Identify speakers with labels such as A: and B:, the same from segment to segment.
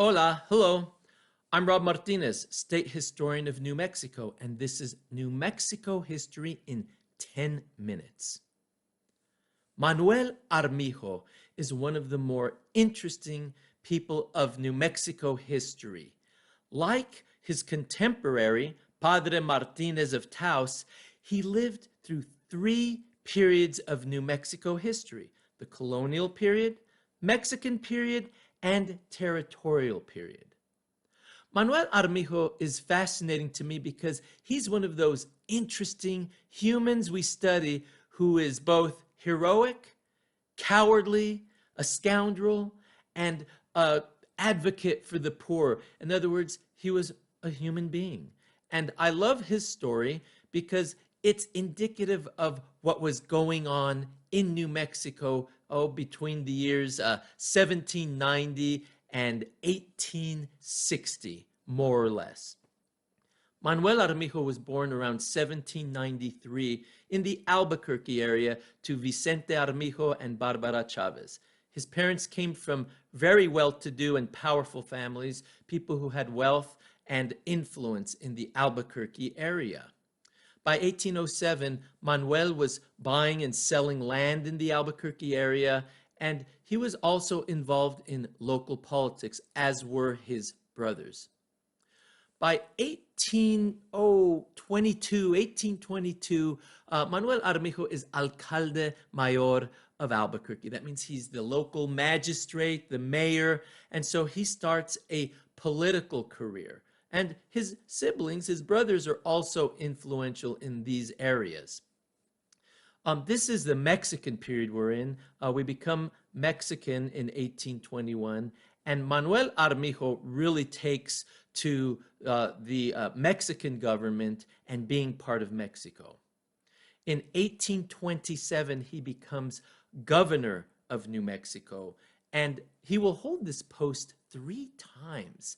A: Hola, hello. I'm Rob Martinez, state historian of New Mexico, and this is New Mexico history in 10 minutes. Manuel Armijo is one of the more interesting people of New Mexico history. Like his contemporary, Padre Martinez of Taos, he lived through three periods of New Mexico history: the colonial period, Mexican period, and territorial period. Manuel Armijo is fascinating to me because he's one of those interesting humans we study who is both heroic, cowardly, a scoundrel, and an advocate for the poor. In other words, he was a human being. And I love his story because it's indicative of what was going on in New Mexico between the years 1790 and 1860, more or less. Manuel Armijo was born around 1793 in the Albuquerque area to Vicente Armijo and Barbara Chavez. His parents came from very well-to-do and powerful families, people who had wealth and influence in the Albuquerque area. By 1807, Manuel was buying and selling land in the Albuquerque area, and he was also involved in local politics, as were his brothers. By 1822, Manuel Armijo is alcalde mayor of Albuquerque. That means he's the local magistrate, the mayor, and so he starts a political career. And his siblings, his brothers, are also influential in these areas. This is the Mexican period we're in. We become Mexican in 1821, and Manuel Armijo really takes to the Mexican government and being part of Mexico. In 1827, he becomes governor of New Mexico, and he will hold this post 3 times,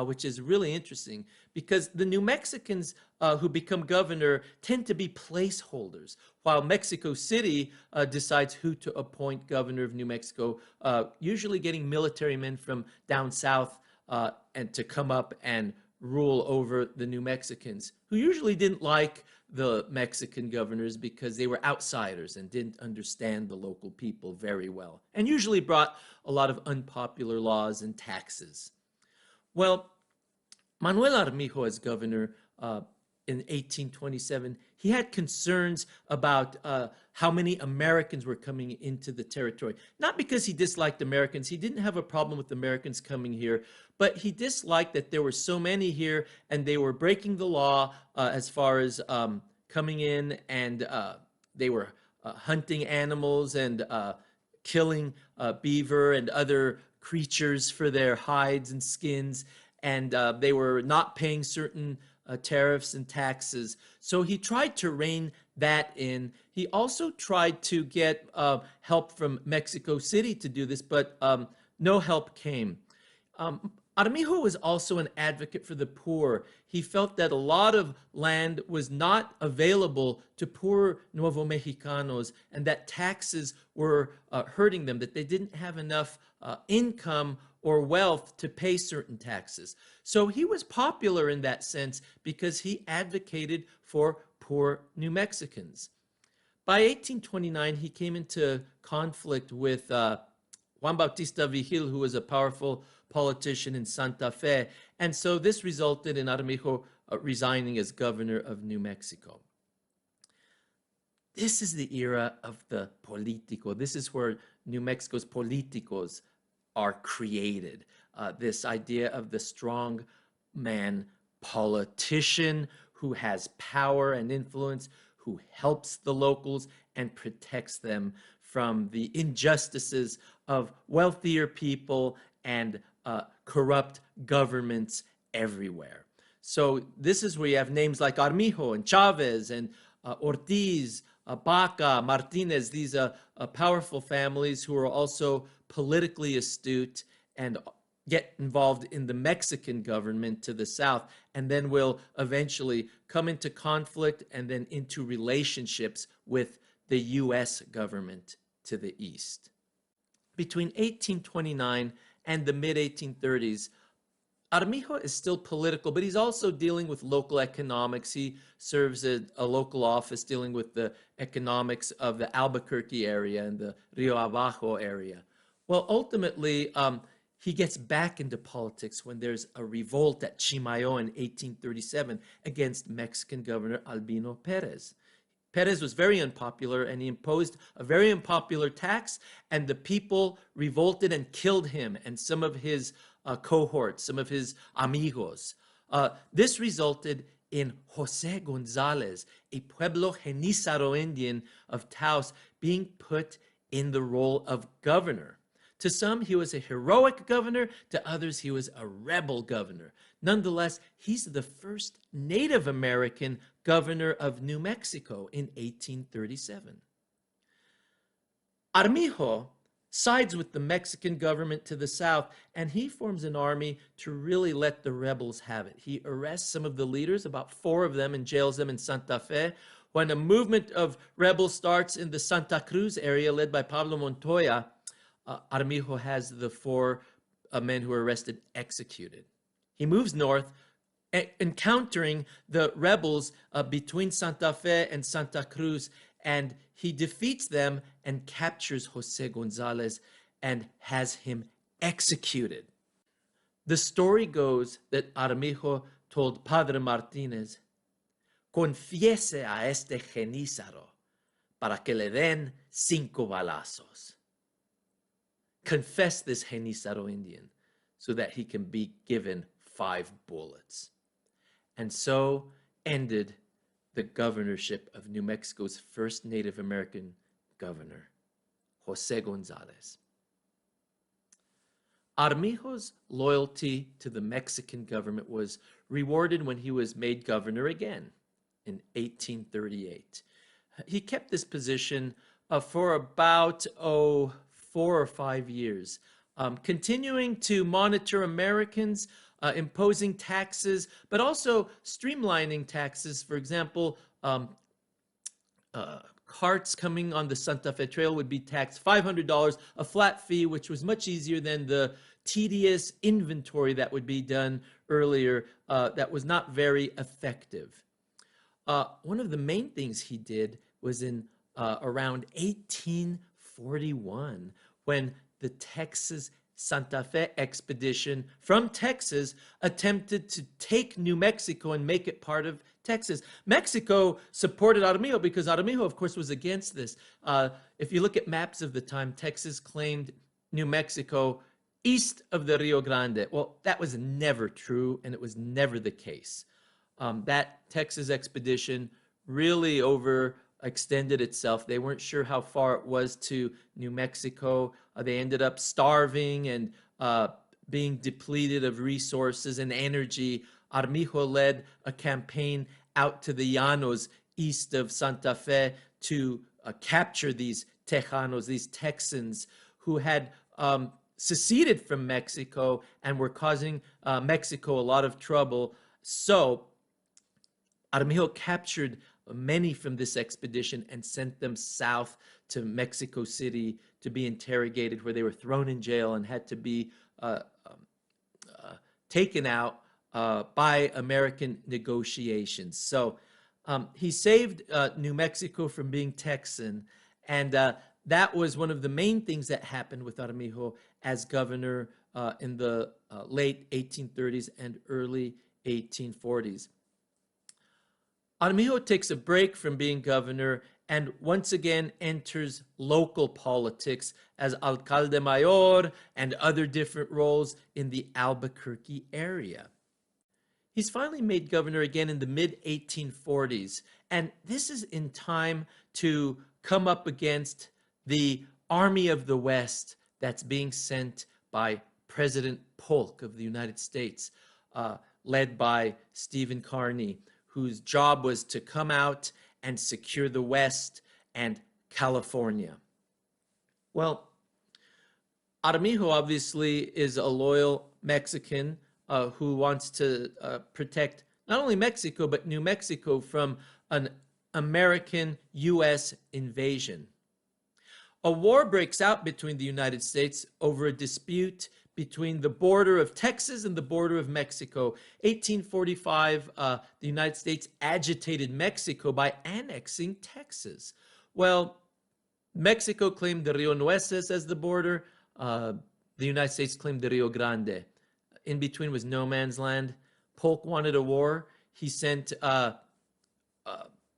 A: which is really interesting because the New Mexicans who become governor tend to be placeholders, while Mexico City decides who to appoint governor of New Mexico, usually getting military men from down south and to come up and rule over the New Mexicans, who usually didn't like the Mexican governors because they were outsiders and didn't understand the local people very well, and usually brought a lot of unpopular laws and taxes. Well, Manuel Armijo, as governor in 1827, he had concerns about how many Americans were coming into the territory. Not because he disliked Americans. He didn't have a problem with Americans coming here, but he disliked that there were so many here and they were breaking the law as far as coming in, and they were hunting animals and killing beaver and other creatures for their hides and skins, and they were not paying certain tariffs and taxes. So he tried to rein that in. He also tried to get help from Mexico City to do this, but no help came. Armijo was also an advocate for the poor. He felt that a lot of land was not available to poor Nuevo Mexicanos and that taxes were hurting them, that they didn't have enough income or wealth to pay certain taxes. So he was popular in that sense because he advocated for poor New Mexicans. By 1829, he came into conflict with Juan Bautista Vigil, who was a powerful politician in Santa Fe. And so this resulted in Armijo resigning as governor of New Mexico. This is the era of the político. This is where New Mexico's políticos are created. This idea of the strong man politician who has power and influence, who helps the locals and protects them from the injustices of wealthier people and corrupt governments everywhere. So this is where you have names like Armijo and Chavez and Ortiz, Baca, Martinez, these powerful families who are also politically astute and get involved in the Mexican government to the south, and then will eventually come into conflict and then into relationships with the U.S. government to the east. Between 1829 and the mid-1830s, Armijo is still political, but he's also dealing with local economics. He serves a local office dealing with the economics of the Albuquerque area and the Rio Abajo area. Well, ultimately, he gets back into politics when there's a revolt at Chimayo in 1837 against Mexican Governor Albino Perez. Perez was very unpopular, and he imposed a very unpopular tax, and the people revolted and killed him and some of his cohorts, some of his amigos. This resulted in Jose Gonzalez, a Pueblo Genízaro Indian of Taos, being put in the role of governor. To some, he was a heroic governor. To others, he was a rebel governor. Nonetheless, he's the first Native American governor of New Mexico in 1837. Armijo sides with the Mexican government to the south, and he forms an army to really let the rebels have it. He arrests some of the leaders, about 4 of them, and jails them in Santa Fe. When a movement of rebels starts in the Santa Cruz area led by Pablo Montoya, Armijo has the 4 men who were arrested executed. He moves north, encountering the rebels between Santa Fe and Santa Cruz, and he defeats them and captures Jose Gonzalez and has him executed. The story goes that Armijo told Padre Martinez, "Confiese a este genízaro para que le den 5 balazos." Confess this Genízaro Indian so that he can be given 5 bullets. And so ended the governorship of New Mexico's first Native American governor, Jose Gonzalez. Armijo's loyalty to the Mexican government was rewarded when he was made governor again in 1838. He kept this position for about 4 or 5 years, continuing to monitor Americans, imposing taxes, but also streamlining taxes. For example, carts coming on the Santa Fe Trail would be taxed $500, a flat fee, which was much easier than the tedious inventory that would be done earlier that was not very effective. One of the main things he did was in around 1841, when the Texas Santa Fe expedition from Texas attempted to take New Mexico and make it part of Texas. Mexico supported Armijo because Armijo, of course, was against this. If you look at maps of the time, Texas claimed New Mexico east of the Rio Grande. Well, that was never true, and it was never the case. That Texas expedition really overextended itself. They weren't sure how far it was to New Mexico. They ended up starving and being depleted of resources and energy. Armijo led a campaign out to the Llanos east of Santa Fe to capture these Tejanos, these Texans who had seceded from Mexico and were causing Mexico a lot of trouble. So Armijo captured many from this expedition and sent them south to Mexico City to be interrogated, where they were thrown in jail and had to be taken out by American negotiations. So he saved New Mexico from being Texan, and that was one of the main things that happened with Armijo as governor in the late 1830s and early 1840s. Armijo takes a break from being governor and once again enters local politics as alcalde mayor and other different roles in the Albuquerque area. He's finally made governor again in the mid-1840s, and this is in time to come up against the Army of the West that's being sent by President Polk of the United States, led by Stephen Kearny, whose job was to come out and secure the West and California. Well, Armijo obviously is a loyal Mexican who wants to protect not only Mexico, but New Mexico from an American U.S. invasion. A war breaks out between the United States over a dispute between the border of Texas and the border of Mexico. 1845, the United States agitated Mexico by annexing Texas. Well, Mexico claimed the Rio Nueces as the border. The United States claimed the Rio Grande. In between was no man's land. Polk wanted a war. He sent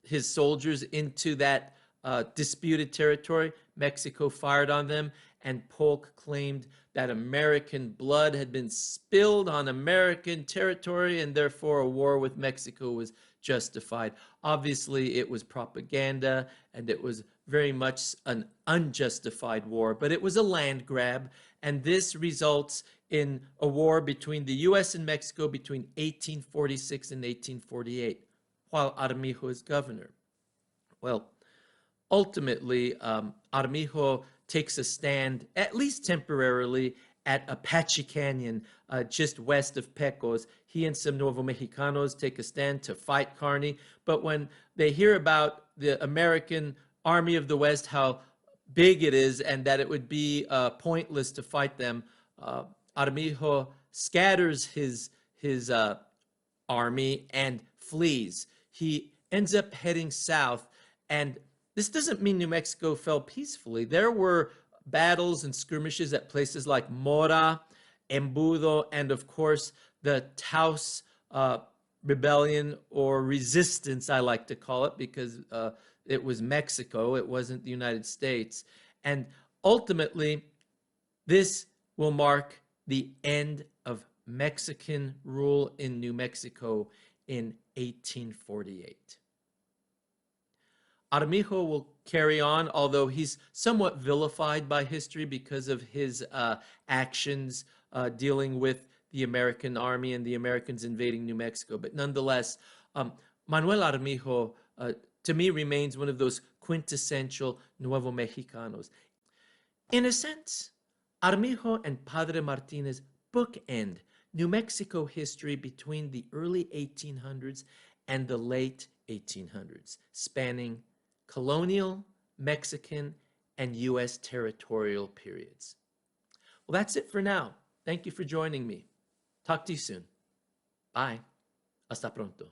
A: his soldiers into that disputed territory. Mexico fired on them, and Polk claimed that American blood had been spilled on American territory, and therefore a war with Mexico was justified. Obviously, it was propaganda, and it was very much an unjustified war, but it was a land grab, and this results in a war between the U.S. and Mexico between 1846 and 1848, while Armijo is governor. Well, ultimately, Armijo takes a stand, at least temporarily, at Apache Canyon, just west of Pecos. He and some Nuevo Mexicanos take a stand to fight Kearny. But when they hear about the American Army of the West, how big it is, and that it would be pointless to fight them, Armijo scatters his army and flees. He ends up heading south, and this doesn't mean New Mexico fell peacefully. There were battles and skirmishes at places like Mora, Embudo, and of course the Taos rebellion, or resistance, I like to call it, because it was Mexico, it wasn't the United States. And ultimately, this will mark the end of Mexican rule in New Mexico in 1848. Armijo will carry on, although he's somewhat vilified by history because of his actions dealing with the American army and the Americans invading New Mexico. But nonetheless, Manuel Armijo, to me, remains one of those quintessential Nuevo Mexicanos. In a sense, Armijo and Padre Martinez bookend New Mexico history between the early 1800s and the late 1800s, spanning colonial, Mexican, and U.S. territorial periods. Well, that's it for now. Thank you for joining me. Talk to you soon. Bye. Hasta pronto.